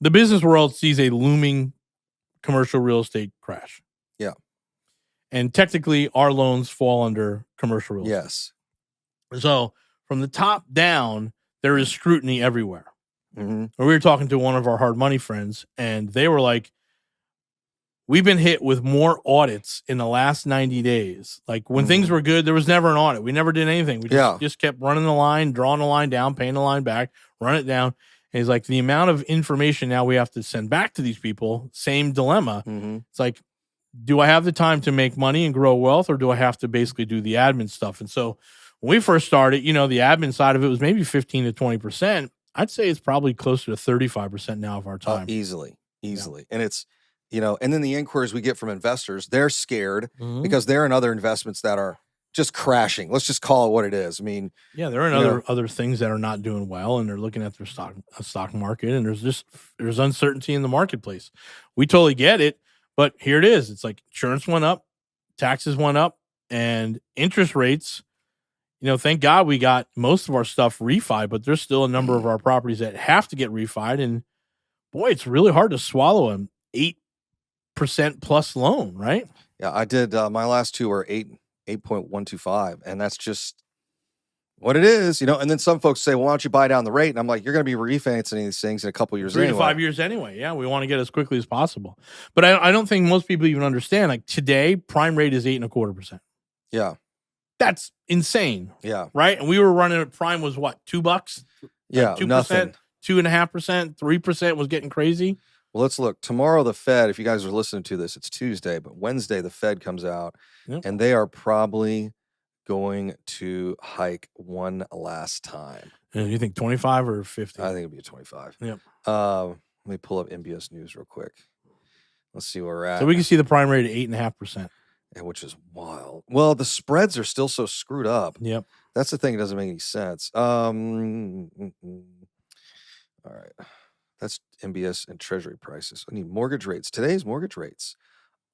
the business world sees a looming commercial real estate crash. Yeah. And technically, our loans fall under commercial real estate. Yes. So from the top down, there is scrutiny everywhere. Mm-hmm. We were talking to one of our hard money friends, and they were like, we've been hit with more audits in the last 90 days. Like when things were good, there was never an audit. We never did anything. We just kept running the line, drawing the line down, paying the line back, run it down. And he's like, the amount of information now we have to send back to these people, same dilemma. Mm-hmm. It's like, do I have the time to make money and grow wealth, or do I have to basically do the admin stuff? And so when we first started, the admin side of it was maybe 15 to 20%. I'd say it's probably closer to 35% now of our time. Easily. Yeah. And it's, and then the inquiries we get from investors, they're scared because they're in other investments that are just crashing. Let's just call it what it is. I mean, they're in other things that are not doing well, and they're looking at their stock market, and there's uncertainty in the marketplace. We totally get it, but here it is. It's like insurance went up, taxes went up, and interest rates. Thank God we got most of our stuff refied, but there's still a number of our properties that have to get refied, and boy, it's really hard to swallow an 8% plus loan, right? Yeah, I did. My last two were 8.125, and that's just what it is, And then some folks say, "Well, why don't you buy down the rate?" And I'm like, "You're going to be refinancing these things in a couple years, 3 to 5 years anyway." Yeah, we want to get as quickly as possible, but I don't think most people even understand. Like today, prime rate is 8.25%. Yeah, that's insane. Yeah, right. And we were running at prime was what, $2? Yeah, 2%, nothing. 2.5%, 3% was getting crazy. Well, let's look. Tomorrow, the Fed, if you guys are listening to this, it's Tuesday, but Wednesday, the Fed comes out, and they are probably going to hike one last time. And you think 25 or 50? I think it'll be a 25. Yep. Let me pull up MBS News real quick. Let's see where we're at. So we can see the prime rate at 8.5%. Yeah, which is wild. Well, the spreads are still so screwed up. Yep. That's the thing. It doesn't make any sense. All right. That's MBS and Treasury prices. I need mortgage rates. Today's mortgage rates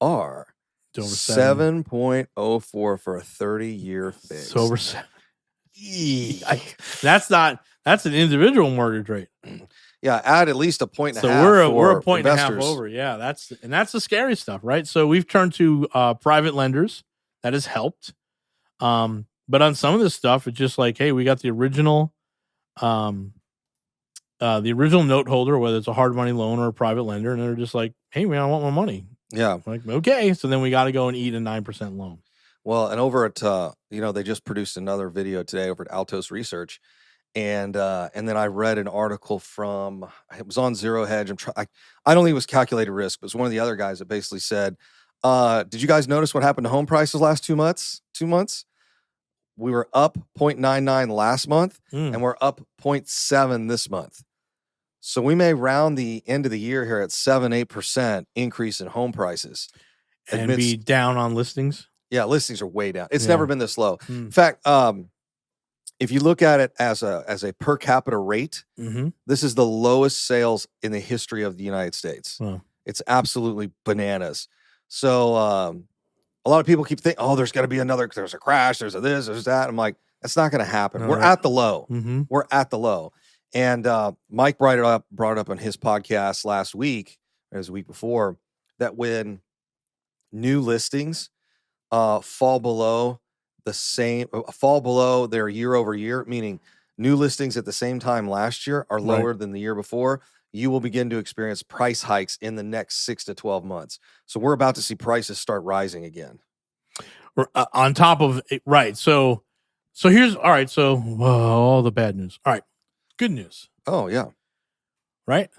are 7.04 for a 30-year fix. It's over 7. That's an individual mortgage rate. Yeah, add at least a point and a half. So we're a point investors. and a half over. Yeah, that's the scary stuff, right? So we've turned to private lenders. That has helped. But on some of this stuff, it's just like, hey, we got the original note holder, whether it's a hard money loan or a private lender, and they're just like, hey, man, I want my money. Yeah. Like, okay. So then we got to go and eat a 9% loan. Well, and over at, they just produced another video today over at Altos Research. And then I read an article from, it was on Zero Hedge. I don't think it was calculated risk, but it was one of the other guys that basically said, did you guys notice what happened to home prices last 2 months? 2 months? We were up 0.99 last month, and we're up 0.7 this month. So we may round the end of the year here at 7-8% increase in home prices. And be down on listings? Yeah, listings are way down. It's never been this low. In fact, if you look at it as a per capita rate, this is the lowest sales in the history of the United States. Wow. It's absolutely bananas. So a lot of people keep thinking, oh, there's got to be there's a crash, there's a this, there's that. I'm like, that's not going to happen. We're at the low. We're at the low. And Mike brought it up on his podcast last week, or it was the week before, that when new listings fall below their year over year, meaning new listings at the same time last year are lower than the year before, you will begin to experience price hikes in the next 6 to 12 months. So we're about to see prices start rising again. We're on top of it, right? So here's all right. So all the bad news. All right, good news. Oh yeah, right.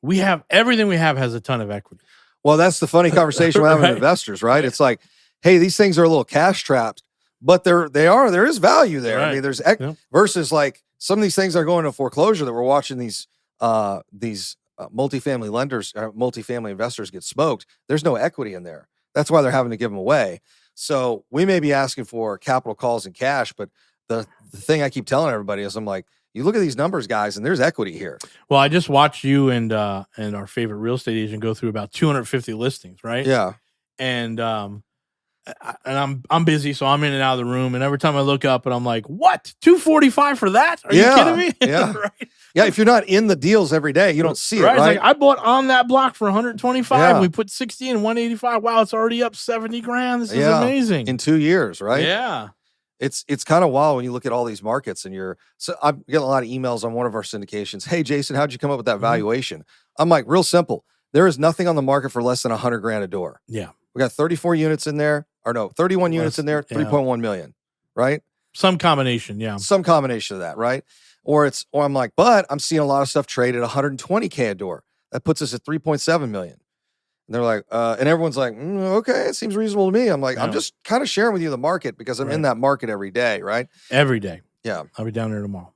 We have everything. We have has a ton of equity. Well, that's the funny conversation we're having with investors, right? It's like, hey, these things are a little cash trapped, but there is value there. Right. I mean, there's versus like some of these things are going to foreclosure that we're watching these multifamily lenders, multifamily investors get smoked. There's no equity in there. That's why they're having to give them away. So we may be asking for capital calls and cash, but the thing I keep telling everybody is I'm like, you look at these numbers, guys, and there's equity here. Well, I just watched you and our favorite real estate agent go through about 250 listings, right? Yeah. And I'm busy, so I'm in and out of the room. And every time I look up, and I'm like, "What? 245 for that? Are you kidding me?" Yeah. Right? Yeah, if you're not in the deals every day, you don't see it, It's right? like, I bought on that block for 125. Yeah. We put 60 and 185. Wow, it's already up 70 grand. This is Yeah, amazing. in 2 years, right? Yeah. It's kind of wild when you look at all these markets and I'm getting a lot of emails on one of our syndications. Hey, Jason, how'd you come up with that valuation? I'm like, real simple. There is nothing on the market for less than 100 grand a door. Yeah. We got 34 units in there, or no, 31 units in there, 3.1 million, right? Some combination. Yeah. Some combination of that, right? Or I'm like, but I'm seeing a lot of stuff trade at 120K a door. That puts us at 3.7 million. And they're like, and everyone's like, okay, it seems reasonable to me. I'm like, I'm just kind of sharing with you the market because I'm in that market every day, right? Every day. Yeah. I'll be down there tomorrow.